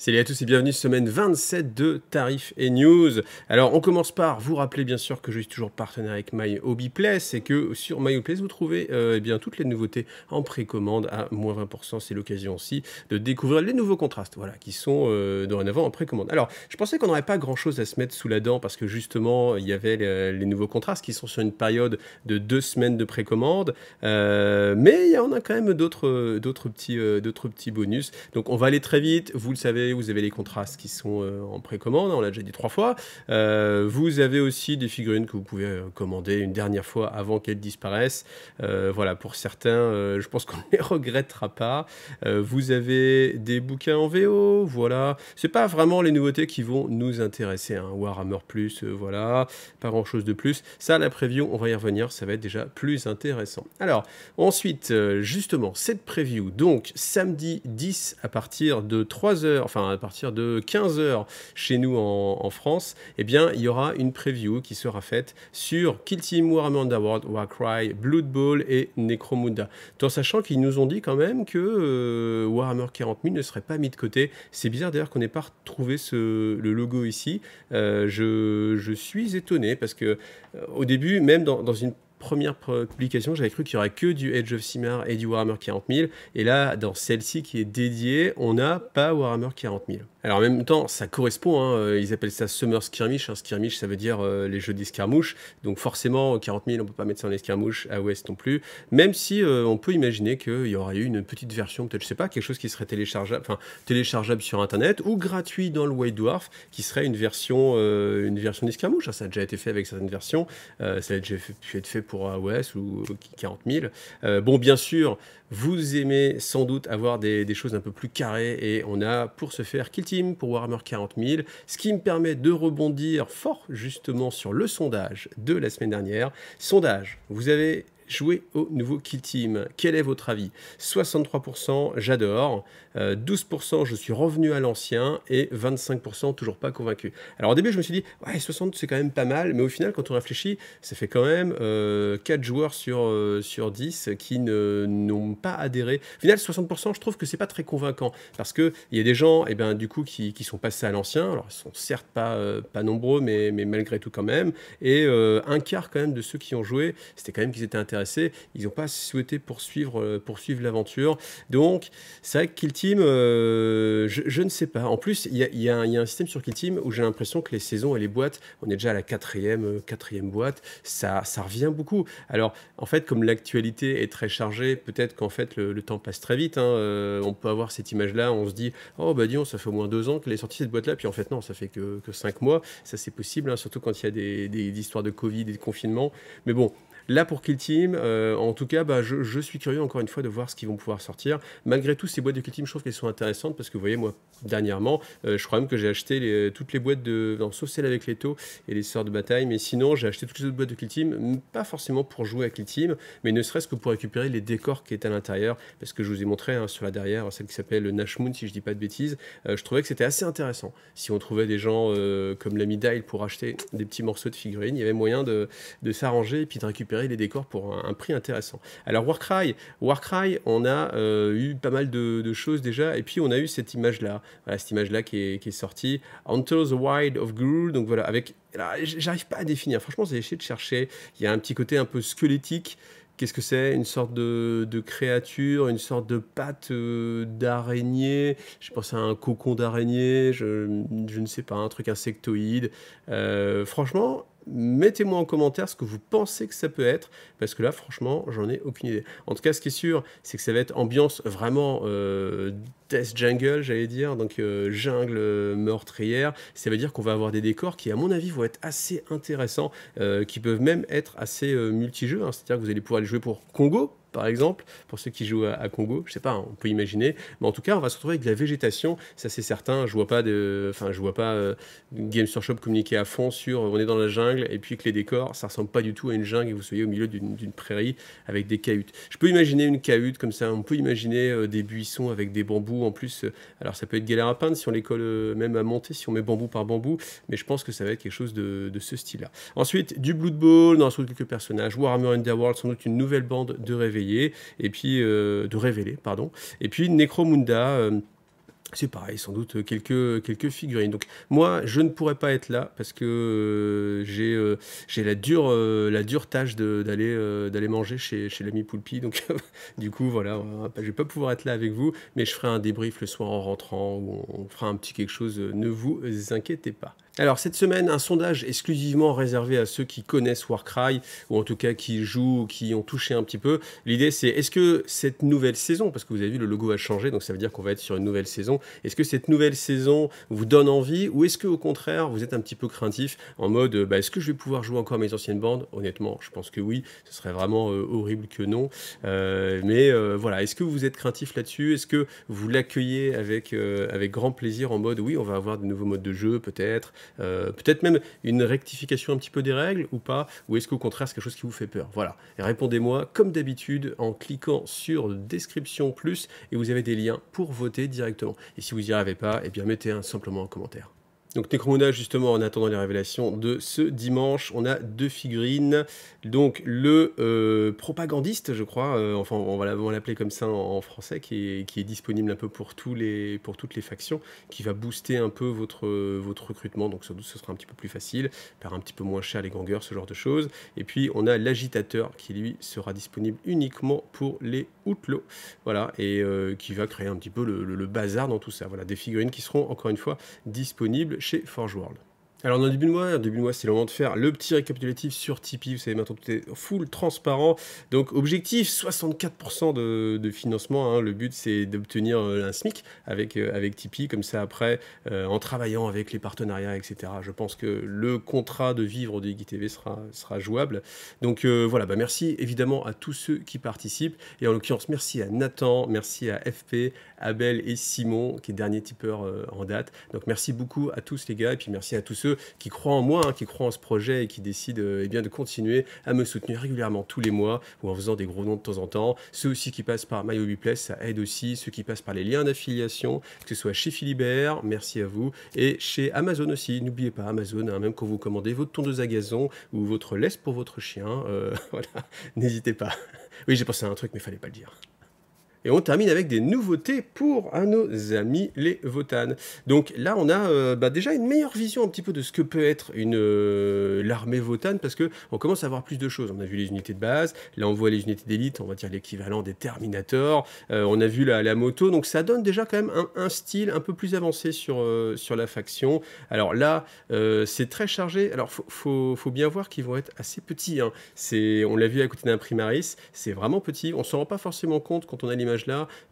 Salut à tous et bienvenue semaine 27 de Tarifs et News. Alors on commence par vous rappeler bien sûr que je suis toujours partenaire avec My Hobby Place et que sur My Hobby Place vous trouvez eh bien toutes les nouveautés en précommande à moins 20%. C'est l'occasion aussi de découvrir les nouveaux contrastes voilà, qui sont dorénavant en précommande. Alors je pensais qu'on n'aurait pas grand chose à se mettre sous la dent parce que justement il y avait les nouveaux contrastes qui sont sur une période de 2 semaines de précommande. Mais il y en a quand même d'autres petits bonus. Donc on va aller très vite, vous le savez. Vous avez les contrastes qui sont en précommande, on l'a déjà dit 3 fois. Vous avez aussi des figurines que vous pouvez commander une dernière fois avant qu'elles disparaissent. Voilà, pour certains, je pense qu'on ne les regrettera pas. Vous avez des bouquins en VO, voilà. C'est pas vraiment les nouveautés qui vont nous intéresser, hein. Warhammer Plus, voilà, pas grand chose de plus. Ça, la preview, on va y revenir, ça va être déjà plus intéressant. Alors, ensuite, justement, cette preview, donc samedi 10 à partir de 3h, enfin à partir de 15h chez nous en France, eh bien il y aura une preview qui sera faite sur Kill Team, Warhammer Underworld, Warcry, Blood Bowl et Necromunda. Tout en sachant qu'ils nous ont dit quand même que Warhammer 40 000 ne serait pas mis de côté. C'est bizarre d'ailleurs qu'on n'ait pas retrouvé le logo ici. Je suis étonné parce que au début, même dans une première publication, j'avais cru qu'il n'y aurait que du Age of Sigmar et du Warhammer 40 000. Et là, dans celle-ci qui est dédiée, on n'a pas Warhammer 40 000. Alors en même temps, ça correspond, hein, ils appellent ça Summer Skirmish. Un skirmish, ça veut dire les jeux d'escarmouche. Donc forcément, 40 000, on ne peut pas mettre ça en escarmouche, à Ouest non plus. Même si on peut imaginer qu'il y aurait eu une petite version, peut-être, je sais pas, quelque chose qui serait téléchargeable sur Internet ou gratuit dans le White Dwarf, qui serait une version d'escarmouche. Ça a déjà été fait avec certaines versions. Ça a déjà pu être fait pour AOS ou 40 000. Bon, bien sûr, vous aimez sans doute avoir des choses un peu plus carrées et on a pour ce faire Kill Team pour Warhammer 40 000, ce qui me permet de rebondir fort justement sur le sondage de la semaine dernière. Sondage, vous avez joué au nouveau Kill Team. Quel est votre avis? 63% j'adore, 12% je suis revenu à l'ancien et 25% toujours pas convaincu. Alors au début je me suis dit ouais 60 c'est quand même pas mal, mais au final quand on réfléchit ça fait quand même 4 joueurs sur 10 qui n'ont pas adhéré. Au final 60% je trouve que c'est pas très convaincant parce qu'il y a des gens et ben, du coup qui sont passés à l'ancien, alors ils sont certes pas nombreux mais malgré tout quand même, et un quart quand même de ceux qui ont joué c'était quand même qu'ils étaient intéressés. Ils n'ont pas souhaité poursuivre l'aventure. Donc, c'est vrai que Kill Team, je ne sais pas. En plus, il y a un système sur Kill Team où j'ai l'impression que les saisons et les boîtes, on est déjà à la quatrième boîte, ça revient beaucoup. Alors, en fait, comme l'actualité est très chargée, peut-être qu'en fait, le temps passe très vite. Hein. On peut avoir cette image-là, on se dit, oh, bah dis-donc, ça fait au moins 2 ans qu'elle est sortie cette boîte-là, puis en fait, non, ça fait que 5 mois. Ça, c'est possible, hein, surtout quand il y a des histoires de Covid et de confinement. Mais bon, là pour Kill Team, en tout cas, bah, je suis curieux encore une fois de voir ce qu'ils vont pouvoir sortir. Malgré tout, ces boîtes de Kill Team, je trouve qu'elles sont intéressantes parce que vous voyez, moi, dernièrement, je crois même que j'ai acheté toutes les boîtes sauf celle avec les taux et les sorts de bataille, mais sinon, j'ai acheté toutes les autres boîtes de Kill Team, pas forcément pour jouer à Kill Team, mais ne serait-ce que pour récupérer les décors qui étaient à l'intérieur, parce que je vous ai montré hein, sur la derrière, celle qui s'appelle Nash Moon, si je dis pas de bêtises, je trouvais que c'était assez intéressant. Si on trouvait des gens comme l'ami Dial pour acheter des petits morceaux de figurines, il y avait moyen de s'arranger et puis de récupérer les décors pour un prix intéressant. Alors Warcry, on a eu pas mal de choses déjà, et puis on a eu cette image-là, voilà, cette image-là qui est sortie, Enter the Wild of Gruul, donc voilà, avec, j'arrive pas à définir, franchement j'ai essayé de chercher, il y a un petit côté un peu squelettique. Qu'est-ce que c'est? Une sorte de créature, une sorte de patte d'araignée. Je pense à un cocon d'araignée, je ne sais pas, un truc insectoïde. Franchement, mettez-moi en commentaire ce que vous pensez que ça peut être, parce que là, franchement, j'en ai aucune idée. En tout cas, ce qui est sûr, c'est que ça va être ambiance vraiment Death Jungle, j'allais dire, donc jungle meurtrière. Ça veut dire qu'on va avoir des décors qui, à mon avis, vont être assez intéressants, qui peuvent même être assez multijeux, hein. C'est-à-dire que vous allez pouvoir les jouer pour Congo, par exemple, pour ceux qui jouent à Congo, je sais pas, hein, on peut imaginer, mais en tout cas, on va se retrouver avec de la végétation, ça c'est certain. Je vois pas Games Workshop communiquer à fond sur on est dans la jungle et puis que les décors, ça ressemble pas du tout à une jungle et vous soyez au milieu d'une prairie avec des cahutes. Je peux imaginer une cahute comme ça, on peut imaginer des buissons avec des bambous en plus. Alors ça peut être galère à peindre si on les colle même à monter, si on met bambou par bambou, mais je pense que ça va être quelque chose de ce style-là. Ensuite, du Blood Bowl, dans quelques personnages, Warhammer Underworld, sans doute une nouvelle bande de réveillés, et puis de révéler, pardon. Et puis Necromunda, C'est pareil, sans doute, quelques figurines. Donc moi, je ne pourrais pas être là parce que, j'ai la dure tâche d'aller manger chez l'ami Poulpi. Donc du coup, voilà, je vais pas pouvoir être là avec vous, mais je ferai un débrief le soir en rentrant ou on fera un petit quelque chose, ne vous inquiétez pas. Alors cette semaine, un sondage exclusivement réservé à ceux qui connaissent Warcry ou en tout cas qui jouent ou qui ont touché un petit peu. L'idée c'est, est-ce que cette nouvelle saison, parce que vous avez vu le logo a changé, donc ça veut dire qu'on va être sur une nouvelle saison, est-ce que cette nouvelle saison vous donne envie ou est-ce que au contraire vous êtes un petit peu craintif en mode est-ce que je vais pouvoir jouer encore mes anciennes bandes? Honnêtement, je pense que oui, ce serait vraiment horrible que non. Mais voilà, est-ce que vous êtes craintif là-dessus? Est-ce que vous l'accueillez avec grand plaisir en mode oui, on va avoir de nouveaux modes de jeu peut-être, peut-être même une rectification un petit peu des règles ou pas? Ou est-ce qu'au contraire c'est quelque chose qui vous fait peur? Voilà, et répondez-moi comme d'habitude en cliquant sur description plus et vous avez des liens pour voter directement. Et si vous n'y arrivez pas, eh bien mettez simplement un commentaire. Donc Necromunda, justement, en attendant les révélations de ce dimanche, on a 2 figurines. Donc le propagandiste, je crois, enfin on va l'appeler comme ça en français, qui est disponible un peu pour toutes les factions, qui va booster un peu votre recrutement, donc sans doute ce sera un petit peu plus facile, faire un petit peu moins cher les gangers, ce genre de choses. Et puis on a l'agitateur, qui lui sera disponible uniquement pour les outlaws, voilà, et qui va créer un petit peu le bazar dans tout ça. Voilà, des figurines qui seront encore une fois disponibles chez Forge World. Alors dans le début de mois, c'est le moment de faire le petit récapitulatif sur Tipeee. Vous savez, maintenant tout est full transparent. Donc objectif, 64% de financement. Hein. Le but, c'est d'obtenir un SMIC avec Tipeee. Comme ça, après, en travaillant avec les partenariats, etc., je pense que le contrat de vivre de Geeky TV sera jouable. Donc voilà, merci évidemment à tous ceux qui participent. Et en l'occurrence, merci à Nathan, merci à FP, Abel et Simon, qui est dernier tipeur en date. Donc merci beaucoup à tous les gars. Et puis merci à tous ceux qui croient en moi, hein, qui croient en ce projet et qui décident de continuer à me soutenir régulièrement tous les mois ou en faisant des gros dons de temps en temps. Ceux aussi qui passent par MyHobbyPlace, ça aide aussi. Ceux qui passent par les liens d'affiliation, que ce soit chez Philibert, merci à vous, et chez Amazon aussi. N'oubliez pas Amazon, hein, même quand vous commandez votre tondeuse à gazon ou votre laisse pour votre chien, voilà, n'hésitez pas. Oui, j'ai pensé à un truc, mais il fallait pas le dire. Et on termine avec des nouveautés pour nos amis les Votannes. Donc là, on a déjà une meilleure vision un petit peu de ce que peut être l'armée Votanne, parce qu'on commence à avoir plus de choses. On a vu les unités de base, là on voit les unités d'élite, on va dire l'équivalent des Terminators, on a vu la moto, donc ça donne déjà quand même un style un peu plus avancé sur la faction. Alors là, c'est très chargé. Alors faut bien voir qu'ils vont être assez petits. Hein. On l'a vu à côté d'un Primaris, c'est vraiment petit. On s'en rend pas forcément compte quand on a l'image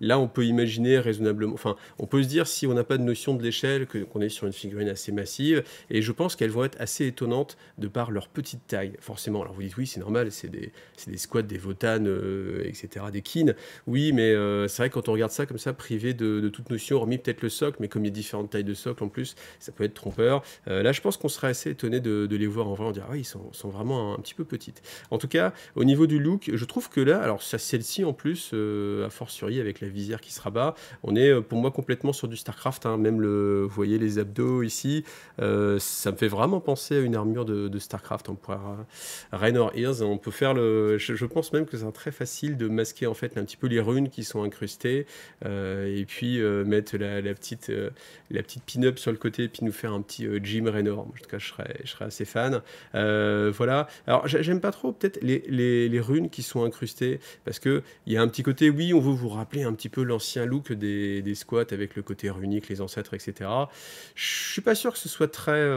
là, on peut imaginer raisonnablement, enfin, on peut se dire si on n'a pas de notion de l'échelle, qu'on est sur une figurine assez massive, et je pense qu'elles vont être assez étonnantes de par leur petite taille, forcément. Alors vous dites oui, c'est normal, c'est des squads, des Votannes, etc., des kin, oui, mais c'est vrai que quand on regarde ça comme ça, privé de toute notion, hormis peut-être le socle, mais comme il y a différentes tailles de socle en plus, ça peut être trompeur. Là, je pense qu'on serait assez étonné de les voir en vrai, on dirait, ah oui, ils sont vraiment un petit peu petites. En tout cas, au niveau du look, je trouve que là, alors celle-ci en plus, à force avec la visière qui se rabat. On est pour moi complètement sur du StarCraft, hein. Même vous voyez les abdos ici, ça me fait vraiment penser à une armure de StarCraft. On pourrait Raynor Ears, on peut faire je pense même que c'est très facile de masquer en fait un petit peu les runes qui sont incrustées et puis mettre la petite pin-up sur le côté et puis nous faire un petit Jim Raynor. En tout cas, je serais assez fan. Voilà. Alors j'aime pas trop peut-être les runes qui sont incrustées parce que il y a un petit côté, oui, on veut vous rappeler un petit peu l'ancien look des squats avec le côté runique, les ancêtres, etc. Je suis pas sûr que ce soit très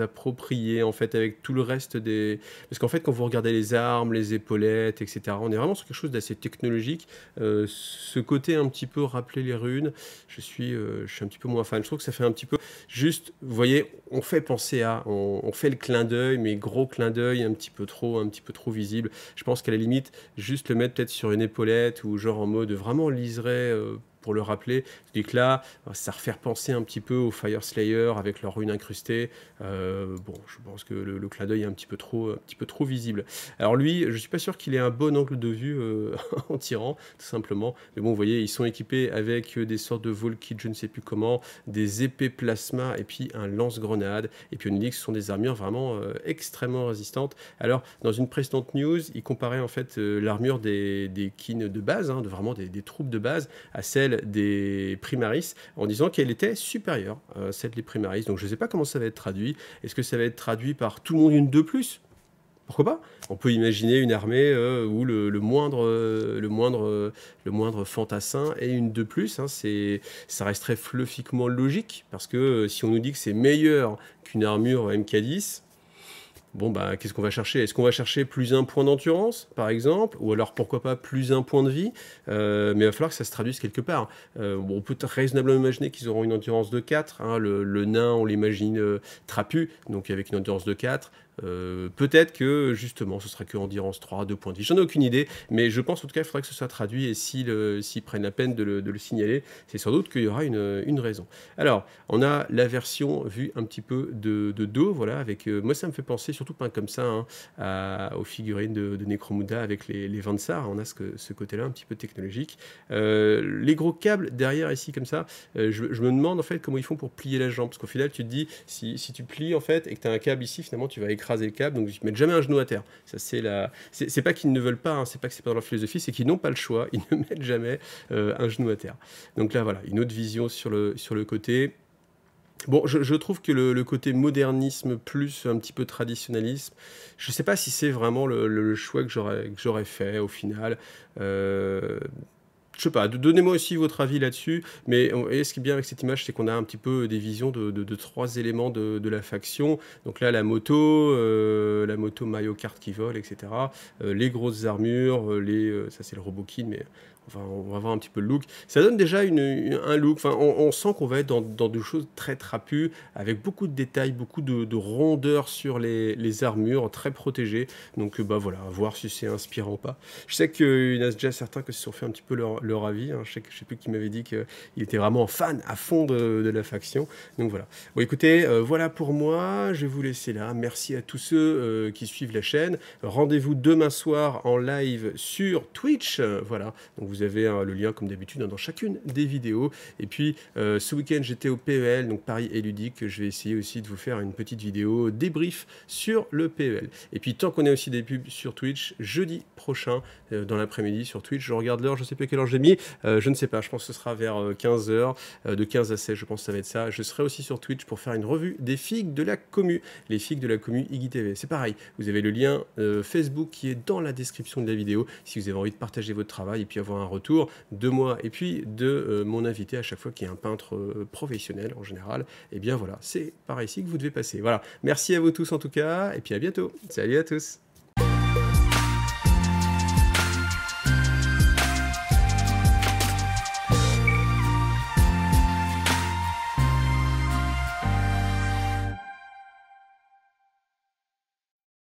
approprié en fait avec tout le reste parce qu'en fait quand vous regardez les armes, les épaulettes, etc., on est vraiment sur quelque chose d'assez technologique. Ce côté un petit peu rappeler les runes, je suis un petit peu moins fan. Je trouve que ça fait un petit peu juste, vous voyez, on fait penser on fait le clin d'œil, mais gros clin d'œil un petit peu trop visible. Je pense qu'à la limite juste le mettre peut-être sur une épaulette ou genre en mode vraiment liseré pour le rappeler. Je dis que là, ça refaire penser un petit peu aux Fire Slayer avec leur rune incrustée. Bon, je pense que le clin d'œil est un petit peu trop visible. Alors lui, je suis pas sûr qu'il ait un bon angle de vue en tirant, tout simplement. Mais bon, vous voyez, ils sont équipés avec des sortes de Volkit, je ne sais plus comment, des épées plasma et puis un lance-grenade. Et puis on nous dit que ce sont des armures vraiment extrêmement résistantes. Alors, dans une précédente news, il comparait en fait l'armure des kin de base, hein, vraiment des troupes de base, à celle celle des Primaris en disant qu'elle était supérieure à celle des Primaris. Donc je ne sais pas comment ça va être traduit. Est-ce que ça va être traduit par tout le monde une de plus? Pourquoi pas? On peut imaginer une armée où le moindre fantassin est une de plus. Hein, ça resterait fluffiquement logique, parce que si on nous dit que c'est meilleur qu'une armure MK10, bon, bah, qu'est-ce qu'on va chercher? Est-ce qu'on va chercher plus un point d'endurance, par exemple? Ou alors, pourquoi pas, plus un point de vie? Mais il va falloir que ça se traduise quelque part. Bon, on peut raisonnablement imaginer qu'ils auront une endurance de 4. Hein. Le nain, on l'imagine trapu, donc avec une endurance de 4. Peut-être que justement ce sera que endurance 3, 2 points de vie. J'en ai aucune idée, mais je pense en tout cas qu'il faudrait que ce soit traduit, et s'ils prennent la peine de le signaler, c'est sans doute qu'il y aura une raison. Alors, on a la version vue un petit peu de dos, voilà, avec moi ça me fait penser, surtout peint comme ça, hein, aux figurines de Necromunda avec les Vansar. On a ce côté-là un petit peu technologique. Les gros câbles derrière ici comme ça, je me demande en fait comment ils font pour plier la jambe, parce qu'au final tu te dis, si tu plies en fait et que tu as un câble ici, finalement tu vas écraser le câble, donc ils ne mettent jamais un genou à terre. Ça, c'est pas qu'ils ne veulent pas, hein, c'est pas que c'est pas dans leur philosophie, c'est qu'ils n'ont pas le choix, ils ne mettent jamais un genou à terre. Donc là voilà, une autre vision sur le côté. Bon, je trouve que le côté modernisme plus un petit peu traditionnalisme, je ne sais pas si c'est vraiment le choix que j'aurais fait au final. Je sais pas, donnez-moi aussi votre avis là-dessus, mais ce qui est bien avec cette image, c'est qu'on a un petit peu des visions de trois éléments de la faction. Donc là, la moto Mario Kart qui vole, etc. Les grosses armures, ça c'est le Robokin, mais enfin, on va voir un petit peu le look. Ça donne déjà un look, enfin, on sent qu'on va être dans des choses très trapues, avec beaucoup de détails, beaucoup de rondeur sur les armures, très protégées. Donc bah voilà, à voir si c'est inspirant ou pas. Je sais qu'il y en a déjà certains qui se sont fait un petit peu leur avis. Hein. Je sais plus qui m'avait dit qu'il était vraiment fan à fond de la faction. Donc voilà. Bon écoutez, voilà pour moi. Je vais vous laisser là. Merci à tous ceux qui suivent la chaîne. Rendez-vous demain soir en live sur Twitch. Voilà. Donc vous avez le lien comme d'habitude dans chacune des vidéos. Et puis ce week-end j'étais au PEL, donc Paris et Ludique. Je vais essayer aussi de vous faire une petite vidéo débrief sur le PEL. Et puis tant qu'on est aussi des pubs sur Twitch, jeudi prochain dans l'après-midi sur Twitch, je regarde l'heure, je sais pas quelle heure j'ai mis, je ne sais pas, je pense que ce sera vers 15h, de 15 à 16, je pense que ça va être ça. Je serai aussi sur Twitch pour faire une revue des figues de la commu, les figues de la commu Iggy TV. C'est pareil, vous avez le lien Facebook qui est dans la description de la vidéo si vous avez envie de partager votre travail et puis avoir un retour de moi et puis de mon invité à chaque fois qui est un peintre professionnel en général. Et bien voilà, c'est par ici que vous devez passer. Voilà, merci à vous tous en tout cas et puis à bientôt. Salut à tous.